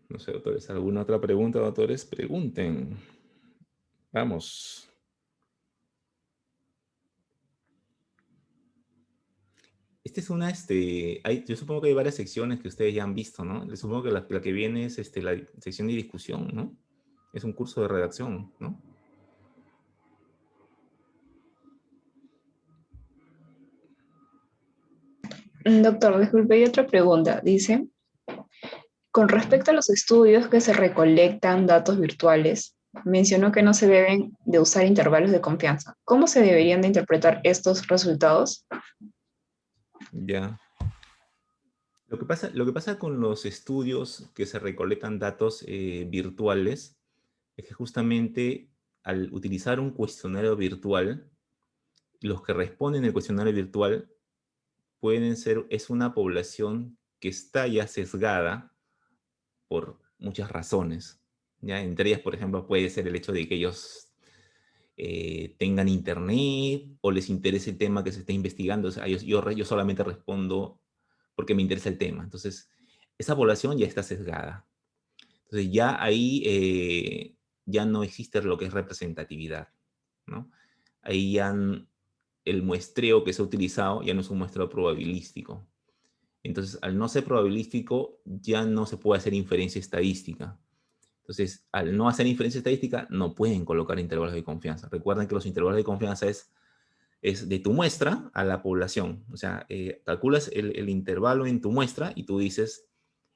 No sé, doctores, ¿alguna otra pregunta, doctores? Pregunten. Vamos. Esta es yo supongo que hay varias secciones que ustedes ya han visto, ¿no? Les supongo que la que viene es la sección de discusión, ¿no? Es un curso de redacción, ¿no? Doctor, disculpe, hay otra pregunta. Dice: con respecto a los estudios que se recolectan datos virtuales, mencionó que no se deben de usar intervalos de confianza. ¿Cómo se deberían de interpretar estos resultados? Ya. Lo que pasa con los estudios que se recolectan datos virtuales es que justamente al utilizar un cuestionario virtual, los que responden el cuestionario virtual es una población que está ya sesgada por muchas razones. ¿Ya? Entre ellas, por ejemplo, puede ser el hecho de que ellos tengan internet o les interese el tema que se está investigando. O sea, yo solamente respondo porque me interesa el tema. Entonces, esa población ya está sesgada. Entonces, ya ahí ya no existe lo que es representatividad, ¿no? Ahí ya el muestreo que se ha utilizado ya no es un muestreo probabilístico. Entonces, al no ser probabilístico, ya no se puede hacer inferencia estadística. Entonces, al no hacer inferencia estadística, no pueden colocar intervalos de confianza. Recuerden que los intervalos de confianza es de tu muestra a la población. O sea, calculas el intervalo en tu muestra y tú dices,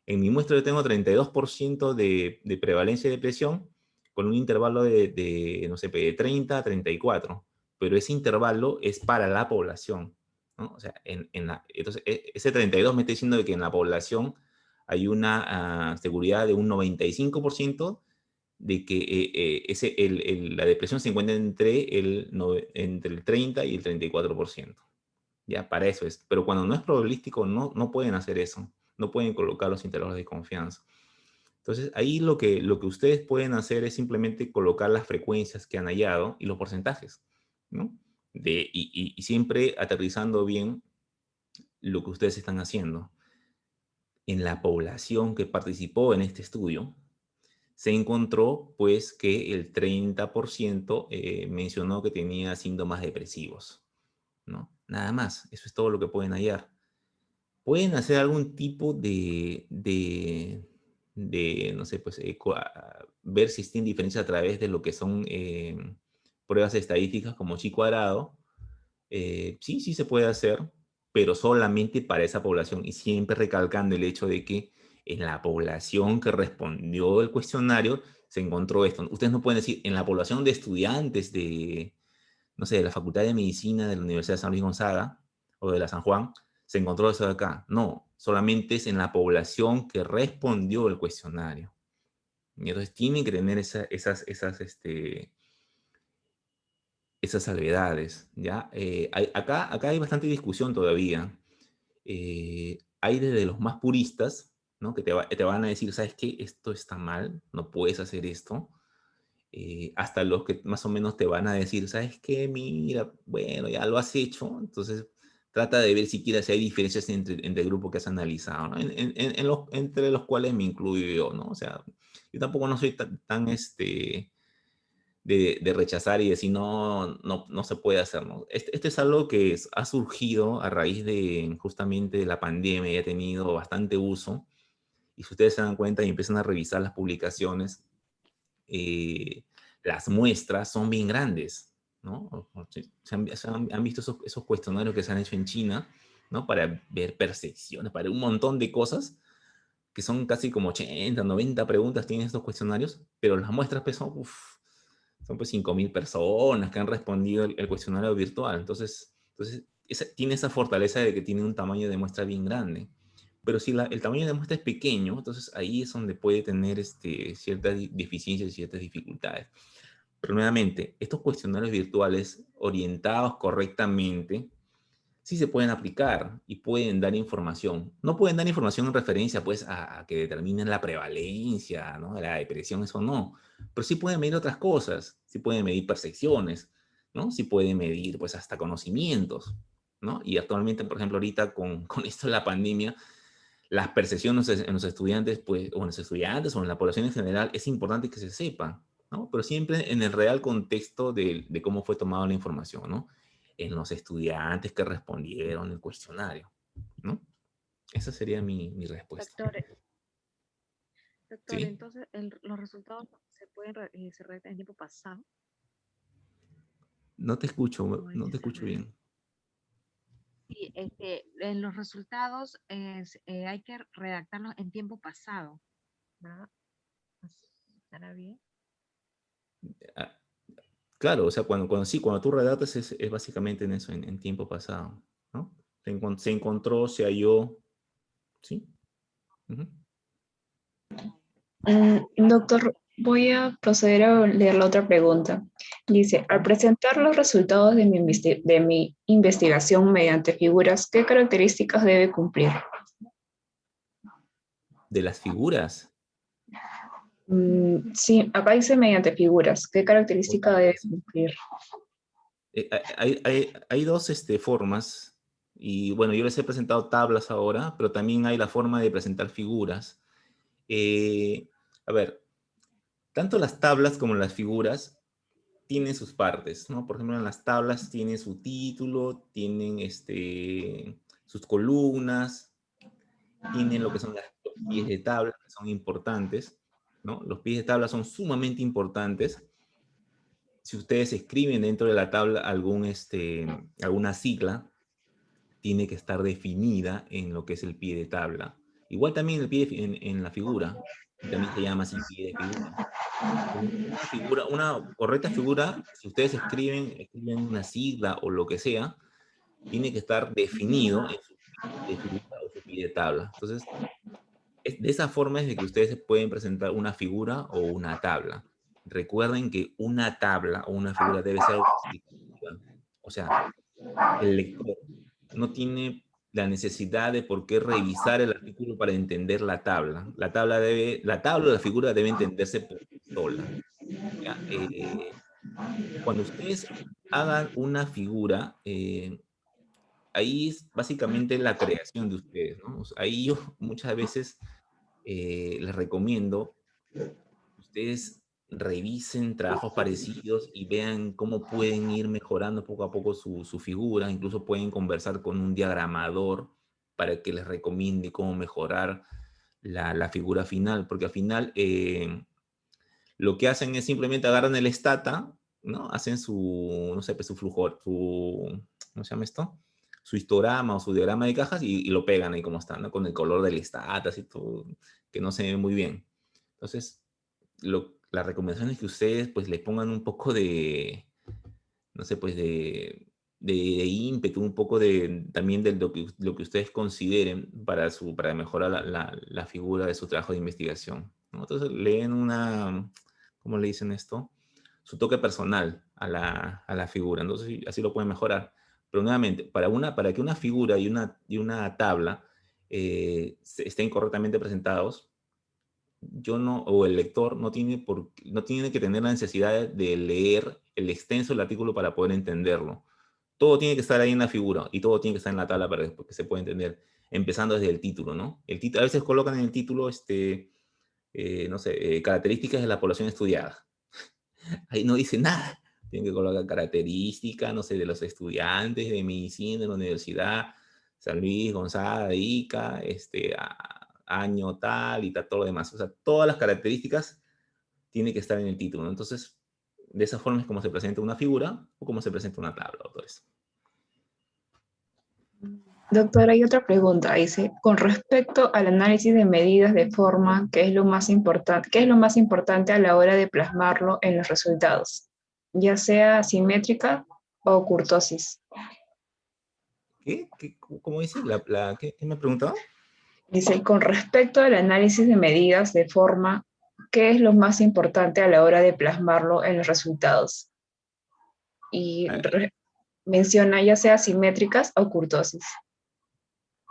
en mi muestra yo tengo 32% de prevalencia de presión con un intervalo no sé, de 30 a 34. Pero ese intervalo es para la población, ¿no? O sea, entonces, ese 32 me está diciendo de que en la población hay una seguridad de un 95% de que la depresión se encuentra entre el 30 y el 34%. Ya, para eso es. Pero cuando no es probabilístico, no pueden hacer eso. No pueden colocar los intervalos de confianza. Entonces, ahí lo que ustedes pueden hacer es simplemente colocar las frecuencias que han hallado y los porcentajes, ¿no? Y siempre aterrizando bien lo que ustedes están haciendo. En la población que participó en este estudio, se encontró pues que el 30% mencionó que tenía síntomas depresivos, ¿no? Nada más, eso es todo lo que pueden hallar. Pueden hacer algún tipo no sé, pues, ver si existen diferencias a través de lo que son pruebas estadísticas como chi cuadrado. Sí, sí se puede hacer, pero solamente para esa población y siempre recalcando el hecho de que en la población que respondió el cuestionario se encontró esto. Ustedes no pueden decir, en la población de estudiantes de, no sé, de la Facultad de Medicina de la Universidad de San Luis Gonzaga o de la San Juan, se encontró eso de acá. No, solamente es en la población que respondió el cuestionario. Y entonces tienen que tener esas salvedades, ¿ya? Acá hay bastante discusión todavía. Hay desde los más puristas, ¿no? Que te van a decir, ¿sabes qué? Esto está mal, no puedes hacer esto. Hasta los que más o menos te van a decir, ¿sabes qué? Mira, bueno, ya lo has hecho, entonces trata de ver siquiera si hay diferencias entre el grupo que has analizado, ¿no? Entre los cuales me incluyo yo, ¿no? O sea, yo tampoco no soy de rechazar y decir, no se puede hacer, ¿no? Este es algo que ha surgido a raíz de justamente de la pandemia y ha tenido bastante uso. Y si ustedes se dan cuenta y empiezan a revisar las publicaciones, eh, las muestras son bien grandes, ¿no? Han visto esos cuestionarios que se han hecho en China, ¿no? Para ver percepciones, para un montón de cosas, que son casi como 80, 90 preguntas tienen estos cuestionarios, pero las muestras pues, son pues 5.000 personas que han respondido el cuestionario virtual. Entonces tiene esa fortaleza de que tiene un tamaño de muestra bien grande. Pero si el tamaño de muestra es pequeño, entonces ahí es donde puede tener ciertas deficiencias y ciertas dificultades. Pero nuevamente, estos cuestionarios virtuales orientados correctamente sí se pueden aplicar y pueden dar información. No pueden dar información en referencia pues a que determinen la prevalencia, ¿no? De la depresión, eso no. Pero sí pueden medir otras cosas, sí pueden medir percepciones, ¿no? Sí pueden medir pues hasta conocimientos, ¿no? Y actualmente, por ejemplo, ahorita con esto de la pandemia, las percepciones en los estudiantes, pues, o en los estudiantes o en la población en general, es importante que se sepa, ¿no? Pero siempre en el real contexto de cómo fue tomada la información, ¿no? En los estudiantes que respondieron el cuestionario, ¿no? Esa sería mi respuesta. Doctor, doctor, ¿Sí? entonces los resultados se pueden se redactan en tiempo pasado, como No dice te esa escucho regla. bien. Sí, en los resultados hay que redactarlos en tiempo pasado, ¿verdad? ¿Estará bien? Ah, claro, o sea, cuando tú redactas es básicamente en eso, en tiempo pasado, ¿no? Se encontró, se halló, ¿sí? Ujú. Doctor, voy a proceder a leer la otra pregunta. Dice, al presentar los resultados de mi investigación mediante figuras, ¿qué características debe cumplir? De las figuras. Sí, acá dice mediante figuras. ¿Qué O característica debe tablas. cumplir? Hay dos formas, y bueno, yo les he presentado tablas ahora, pero también hay la forma de presentar figuras. Eh, a ver, tanto las tablas como las figuras tienen sus partes, ¿no? Por ejemplo, en las tablas tienen su título, tienen sus columnas, tienen lo que son los pies de tabla, que son importantes, ¿no? Los pies de tabla son sumamente importantes. Si ustedes escriben dentro de la tabla alguna sigla, tiene que estar definida en lo que es el pie de tabla. Igual también en la figura, y también se llama así pie de figura. Una correcta figura, si ustedes escriben una sigla o lo que sea, tiene que estar definido en su pie de figura o su pie de tabla. Entonces, De esa forma es de que ustedes pueden presentar una figura o una tabla. Recuerden que una tabla o una figura debe ser autoexplicativa. O sea, el lector no tiene la necesidad de por qué revisar el artículo para entender la tabla. La tabla o la figura debe entenderse por sí sola. ¿Ya? Cuando ustedes hagan una figura, ahí es básicamente la creación de ustedes, ¿no? O sea, ahí yo muchas veces les recomiendo que ustedes revisen trabajos parecidos y vean cómo pueden ir mejorando poco a poco su figura. Incluso pueden conversar con un diagramador para que les recomiende cómo mejorar la figura final, porque al final lo que hacen es simplemente agarran el stata, ¿no? Hacen su, no sé, pues su flujo, ¿cómo se llama esto? Su histograma o su diagrama de cajas y lo pegan ahí como está, ¿no? Con el color del stata, así todo, que no se ve muy bien. Entonces, la recomendación es que ustedes pues le pongan un poco de, no sé, pues de ímpetu, un poco también de lo que ustedes consideren para mejorar la figura de su trabajo de investigación, ¿no? Entonces leen ¿cómo le dicen esto? Su toque personal a la figura, entonces así lo pueden mejorar. Pero nuevamente, para que una figura y una tabla estén correctamente presentados, yo no, o el lector no tiene que tener la necesidad de leer el extenso del artículo para poder entenderlo. Todo tiene que estar ahí en la figura y todo tiene que estar en la tabla para que se pueda entender, empezando desde el título, ¿no? El título, a veces colocan en el título, no sé, características de la población estudiada. Ahí no dice nada. Tienen que colocar características, no sé, de los estudiantes de medicina de la Universidad San Luis Gonzaga de Ica, año tal y tal, todo lo demás. O sea, todas las características tienen que estar en el título, ¿no? Entonces, de esa forma es como se presenta una figura o como se presenta una tabla, autores. Doctor, hay otra pregunta. Dice, con respecto al análisis de medidas de forma, ¿qué es lo más importante a la hora de plasmarlo en los resultados? Ya sea simétrica o kurtosis. ¿Cómo dice? ¿Qué me ha preguntado? Dice, con respecto al análisis de medidas de forma, ¿qué es lo más importante a la hora de plasmarlo en los resultados? Y Ah, menciona ya sea simétricas o kurtosis.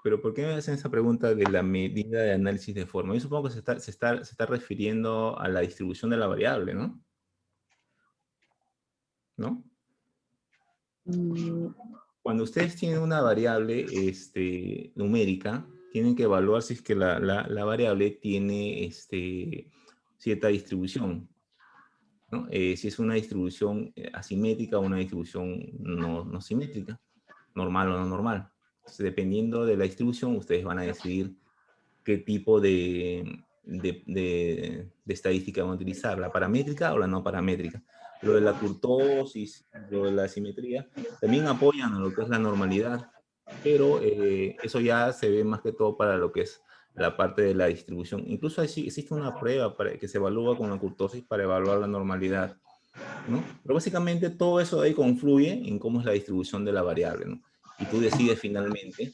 pero ¿por qué me hacen esa pregunta de la medida de análisis de forma? Yo supongo que se está refiriendo a la distribución de la variable, ¿no? ¿No? Mm, Cuando ustedes tienen una variable numérica, tienen que evaluar si es que la variable tiene cierta distribución, ¿no? Si es una distribución asimétrica o una distribución no simétrica, normal o no normal. Entonces, dependiendo de la distribución, ustedes van a decidir qué tipo de estadística van a utilizar, la paramétrica o la no paramétrica. Lo de la kurtosis, lo de la simetría, también apoyan a lo que es la normalidad, pero eso ya se ve más que todo para lo que es la parte de la distribución. Incluso existe una prueba que se evalúa con la kurtosis para evaluar la normalidad, ¿no? Pero básicamente todo eso ahí confluye en cómo es la distribución de la variable, ¿no? Y tú decides finalmente,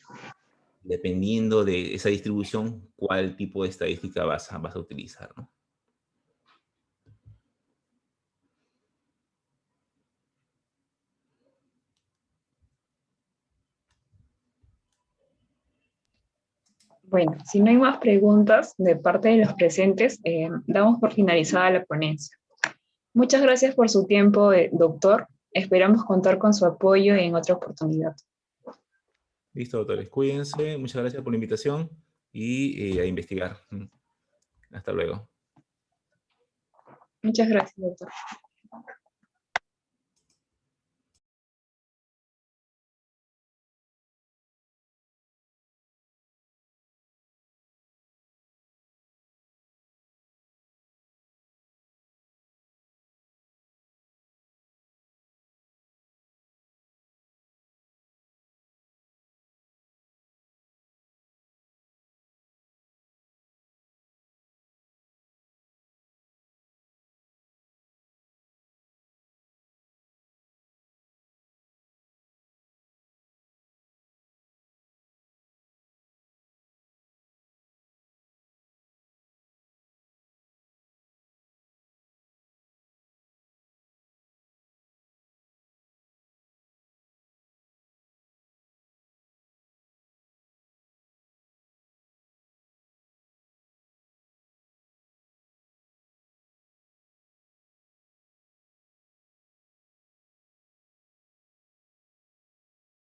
dependiendo de esa distribución, cuál tipo de estadística vas a utilizar, ¿no? Bueno, si no hay más preguntas de parte de los presentes, damos por finalizada la ponencia. Muchas gracias por su tiempo, doctor. Esperamos contar con su apoyo en otra oportunidad. Listo, doctores. Cuídense. Muchas gracias por la invitación y a investigar. Hasta luego. Muchas gracias, doctor.